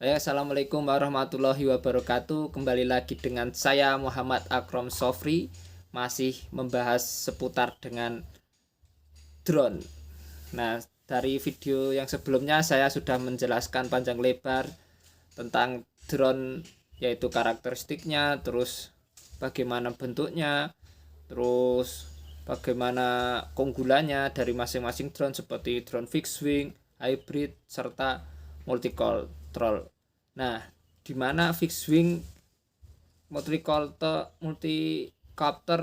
Assalamualaikum warahmatullahi wabarakatuh. Kembali lagi dengan saya Muhammad Akram Sofri, masih membahas seputar dengan drone. Nah, dari video yang sebelumnya saya sudah menjelaskan panjang lebar tentang drone, yaitu karakteristiknya, terus bagaimana bentuknya, terus bagaimana keunggulannya dari masing-masing drone seperti drone fixed wing, hybrid, serta multi control. Nah, di mana fixed wing, multi-copter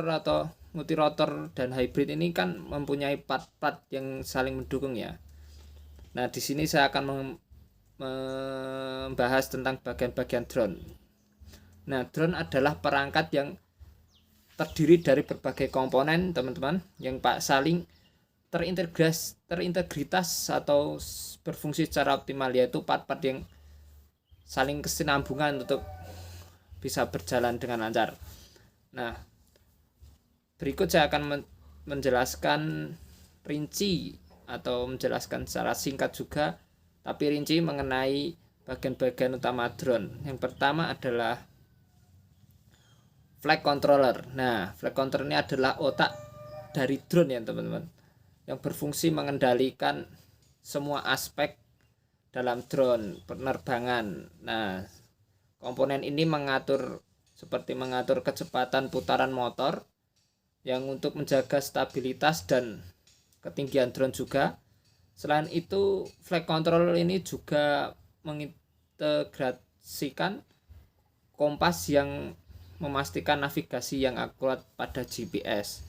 atau multi-rotor dan hybrid ini kan mempunyai part-part yang saling mendukung ya. Nah, di sini saya akan membahas tentang bagian-bagian drone. Nah, drone adalah perangkat yang terdiri dari berbagai komponen, teman-teman, yang saling terintegritas atau berfungsi secara optimal, yaitu part-part yang saling kesinambungan untuk bisa berjalan dengan lancar. Nah, berikut saya akan menjelaskan rinci atau menjelaskan secara singkat juga, tapi rinci mengenai bagian-bagian utama drone. Yang pertama adalah flight controller. Nah, flight controller ini adalah otak dari drone ya teman-teman, yang berfungsi mengendalikan semua aspek dalam drone penerbangan. Nah, komponen ini seperti mengatur kecepatan putaran motor yang untuk menjaga stabilitas dan ketinggian drone juga. Selain itu, flight controller ini juga mengintegrasikan kompas yang memastikan navigasi yang akurat pada GPS.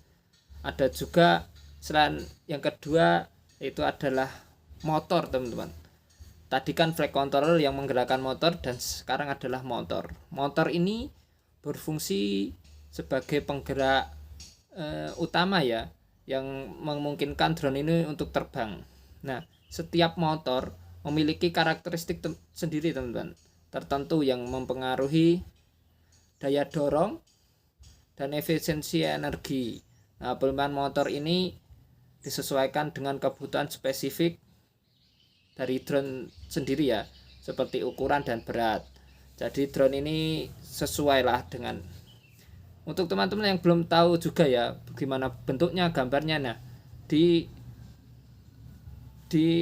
Ada juga selain yang kedua, itu adalah motor, teman-teman. Tadi kan flight controller yang menggerakkan motor, dan sekarang adalah motor. Motor ini berfungsi sebagai penggerak utama ya, yang memungkinkan drone ini untuk terbang. Nah, setiap motor memiliki karakteristik sendiri, teman-teman, tertentu yang mempengaruhi daya dorong dan efisiensi energi. Nah, pilihan motor ini disesuaikan dengan kebutuhan spesifik dari drone sendiri ya, seperti ukuran dan berat. Jadi drone ini sesuai lah dengan, untuk teman-teman yang belum tahu juga ya bagaimana bentuknya, gambarnya. Nah, di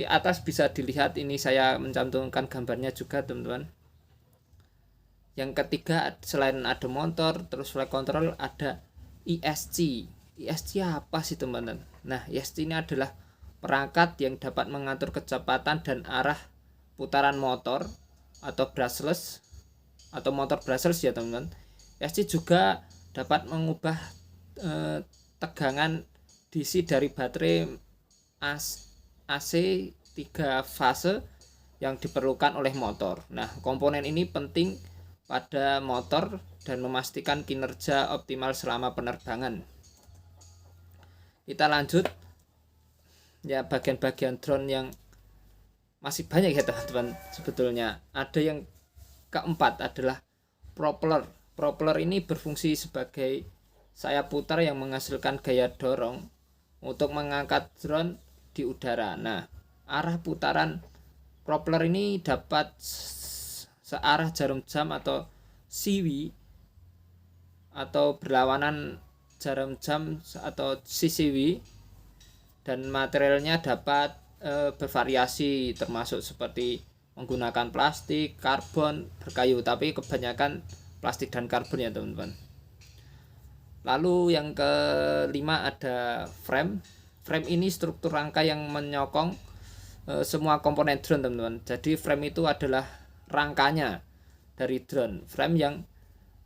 atas bisa dilihat, ini saya mencantumkan gambarnya juga, teman-teman. Yang ketiga, selain ada motor terus flight control, ada ESC. ESC apa sih, teman-teman? Nah, ESC ini adalah perangkat yang dapat mengatur kecepatan dan arah putaran motor atau brushless atau motor brushless ya, teman-teman. ESC juga dapat mengubah tegangan DC dari baterai AC 3 fase yang diperlukan oleh motor. Nah, komponen ini penting pada motor dan memastikan kinerja optimal selama penerbangan. Kita lanjut ya, bagian-bagian drone yang masih banyak ya teman-teman. Sebetulnya ada yang keempat adalah propeller. Propeller ini berfungsi sebagai sayap putar yang menghasilkan gaya dorong untuk mengangkat drone di udara. Nah, arah putaran propeller ini dapat searah jarum jam atau siwi, atau berlawanan jarum jam atau CCW, dan materialnya dapat bervariasi, termasuk seperti menggunakan plastik, karbon, berkayu, tapi kebanyakan plastik dan karbon ya teman-teman. Lalu yang kelima ada frame. Frame ini struktur rangka yang menyokong semua komponen drone, teman-teman. Jadi frame itu adalah rangkanya dari drone. Frame yang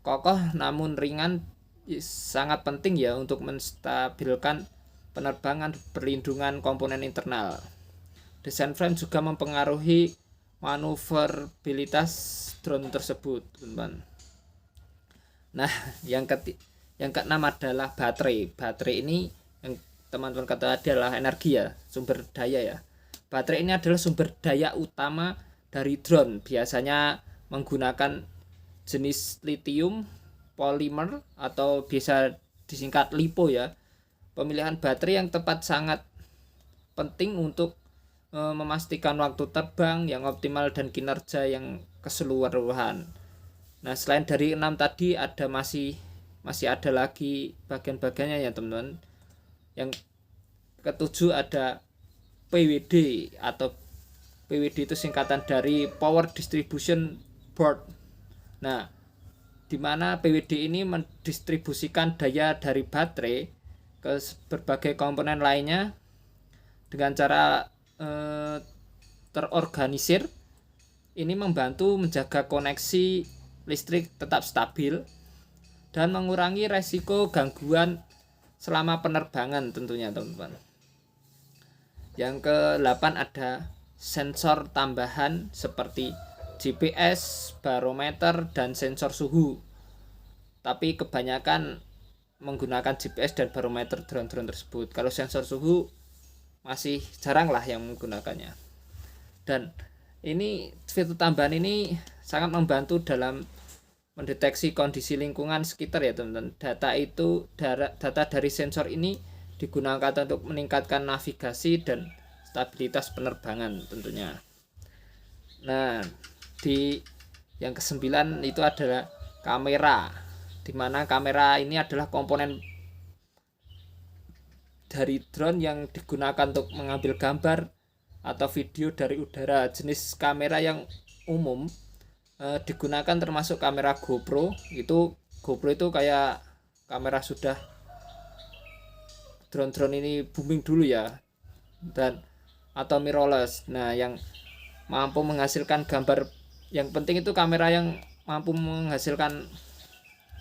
kokoh namun ringan sangat penting ya untuk menstabilkan penerbangan, perlindungan komponen internal. Desain frame juga mempengaruhi manuverabilitas drone tersebut, teman-teman. Nah, yang keenam adalah baterai. Baterai ini yang teman-teman kata adalah energi ya, sumber daya ya. Baterai ini adalah sumber daya utama dari drone. Biasanya menggunakan jenis lithium polymer atau bisa disingkat LiPo ya. Pemilihan baterai yang tepat sangat penting untuk memastikan waktu terbang yang optimal dan kinerja yang keseluruhan. Nah, selain dari 6 tadi ada masih ada lagi bagian-bagiannya ya teman-teman. Yang ketujuh ada PWD atau PWD itu singkatan dari Power Distribution Board. Nah, di mana PWD ini mendistribusikan daya dari baterai ke berbagai komponen lainnya dengan cara terorganisir. Ini membantu menjaga koneksi listrik tetap stabil dan mengurangi resiko gangguan selama penerbangan tentunya teman-teman. Yang ke-8 ada sensor tambahan seperti GPS, barometer, dan sensor suhu. Tapi kebanyakan menggunakan GPS dan barometer drone-drone tersebut. Kalau sensor suhu masih jarang lah yang menggunakannya. Dan ini fitur tambahan ini sangat membantu dalam mendeteksi kondisi lingkungan sekitar ya teman-teman. Data dari sensor ini digunakan untuk meningkatkan navigasi dan stabilitas penerbangan tentunya. Nah, di yang ke-9 itu adalah kamera, di mana kamera ini adalah komponen dari drone yang digunakan untuk mengambil gambar atau video dari udara. Jenis kamera yang umum digunakan termasuk kamera GoPro. GoPro itu kayak kamera sudah drone-drone ini booming dulu ya, dan atau mirrorless. Nah, yang mampu menghasilkan gambar, yang penting itu kamera yang mampu menghasilkan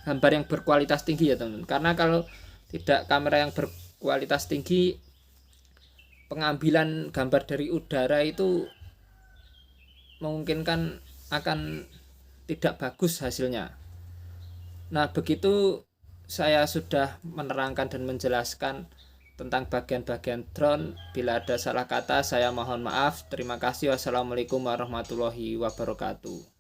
gambar yang berkualitas tinggi ya teman-teman. Karena kalau tidak kamera yang berkualitas tinggi, pengambilan gambar dari udara itu memungkinkan akan tidak bagus hasilnya. Nah, begitu saya sudah menerangkan dan menjelaskan tentang bagian-bagian drone. Bila ada salah kata saya mohon maaf. Terima kasih. Wassalamualaikum warahmatullahi wabarakatuh.